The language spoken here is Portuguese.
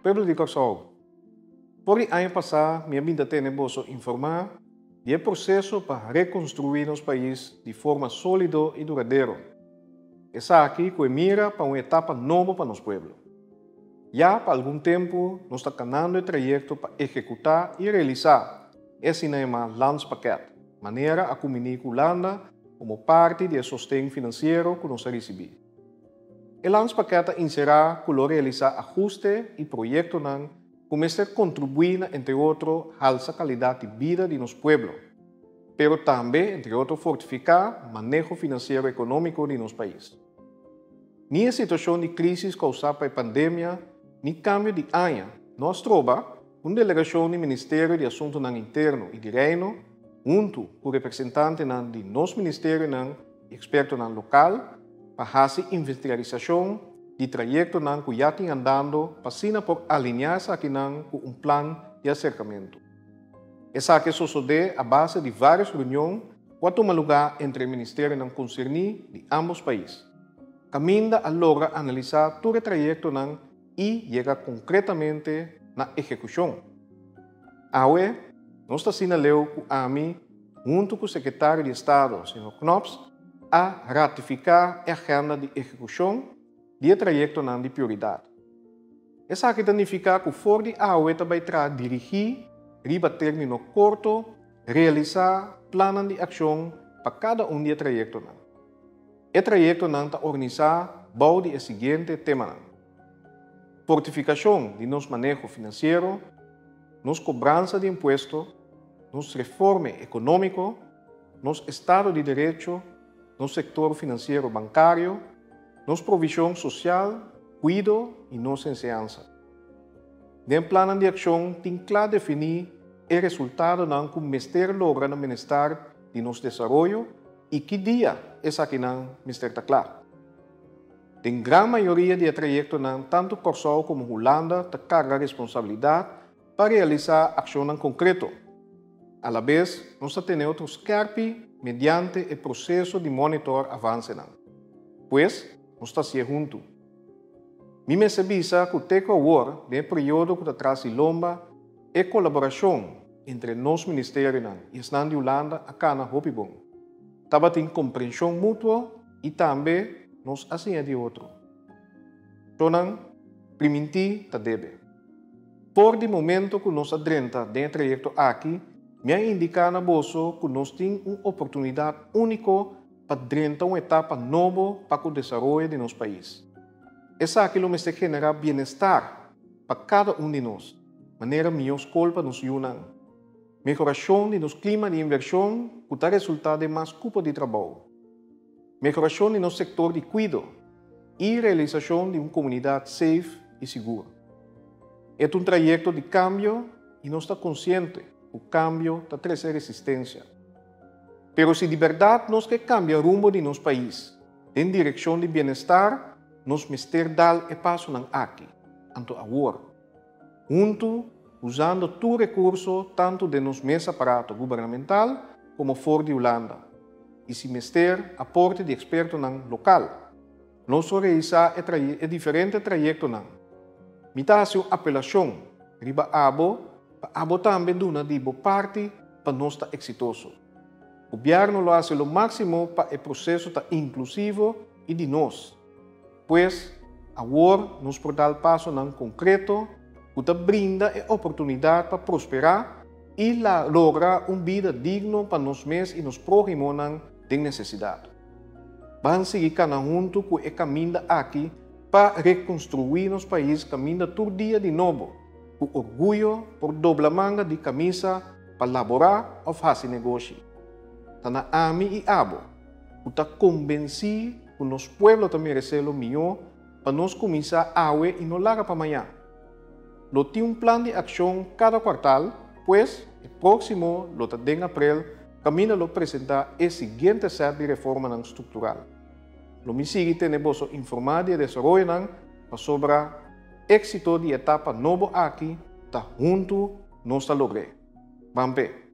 pueblo de Corsol. Por el año pasado, me había tenido informar del proceso para reconstruir nuestro país de forma sólida y duradera. Es aquí que mira para una etapa nueva para nuestro pueblo. Ya para algún tiempo, nos está ganando el trayecto para ejecutar y realizar ese llamado Landspaket, manera a comunicar Holanda como parte del sostén financiero que nos recibimos. El Landspaket inserá que lo realiza ajuste y proyectos que contribuyen, entre otros, a la calidad de vida de nuestro pueblo, pero también, entre otros, fortificar el manejo financiero y económico de nuestro país. Ni la situación de crisis causada por la pandemia, ni cambio de año, nos troba una delegación del Ministerio de Asuntos Internos y de Reino, junto con representantes de nuestro ministerio y expertos local, para hacer investigación de trayectos que ya están andando, para por alinearse aquí con un plan de acercamiento. Esa que sucede a base de varias reuniones que toman lugar entre el Ministerio concernido de ambos países. Caminda a lograr analizar todo el trayecto y llega concretamente a la ejecución. Ahora, nos está señalando a mí, junto con el secretario de Estado, señor Knops, a ratificar la agenda de ejecución del trayecto de prioridad. Esa que significa que for de AOE vai dirigir, riba término corto, realizar planos de acción para cada de trayectos. El trayecto está organizado bajo el siguiente tema: fortificación de nuestro manejo financiero, nuestra cobranza de impuestos, nuestro reforma económico, nuestro Estado de Derecho, nuestro sector financiero bancario, nuestra provisión social, cuidado y nuestra enseñanza. El plan de acción tiene claro definir el resultado que el Ministerio logra en el Ministerio de nuestro Desarrollo y qué día es aquí en el Ministerio está claro. La gran mayoría de trayectos, tanto Corsol como Holanda, carga responsabilidad para realizar acción en concreto. A la vez, nos tenemos otros carpi mediante el proceso de monitor avance. Pues, nos está haciendo junto. Mi me servisa que teco ahora, del periodo que atrás y lomba, é colaboração entre nosso ministério e a de Holanda acá na Hopibon. Tava tem compreensão mútua e também nos assim de outro. Então, priminti ta debe. Por de momento que nos adrenta dentro do projeto aqui, me indica na bolso que nós temos uma oportunidade única para adrenta uma etapa nova para o desenvolvimento de nosso país. Essa aqui me genera bem-estar para cada de nós. Maneira melhor escolha nos unan. Melhoração de nosso clima de inversão, que dá resultado de mais cupo de trabalho. Melhoração de nosso sector de cuidado e realização de uma comunidade safe e segura. É trajeto de cambio e nós está consciente que o cambio está trazendo resistência. Pero se de verdade nós queremos cambiar o rumo de nosso país em direção de bem-estar, nós mester dar o passo aqui, anto agora. Junto, usando todo recurso, tanto de nosso mesmo aparato governamental como fora de Holanda. E se mester aporte de expertos local. Nós realizar diferente trajeto. Mitação apelação, riba abo também duna de parte para nós estar exitoso. O governo lo hace lo máximo para o processo estar inclusivo e de nós. Pois, agora, nos por dar passo concreto, que brinda a oportunidade para prosperar e lograr uma vida digna para nós mesmos e nos próximos de necessidade. Vamos seguir junto com o caminho aqui para reconstruir nosso país, caminho todo dia de novo, com orgulho por dobrar manga de camisa para laborar ou fazer negócio. Tana ami e abo, que convencido que nosso povo também merece o melhor para nós começar a e não larga para amanhã. Lo tem plan de acción cada quartal, pues el próximo, de abril, camina a presentar el siguiente set de reforma estructural. Lo me sigue tenemos informar de desarrollo sobre éxito de etapa nueva aquí, junto nos logré. Vamos ver.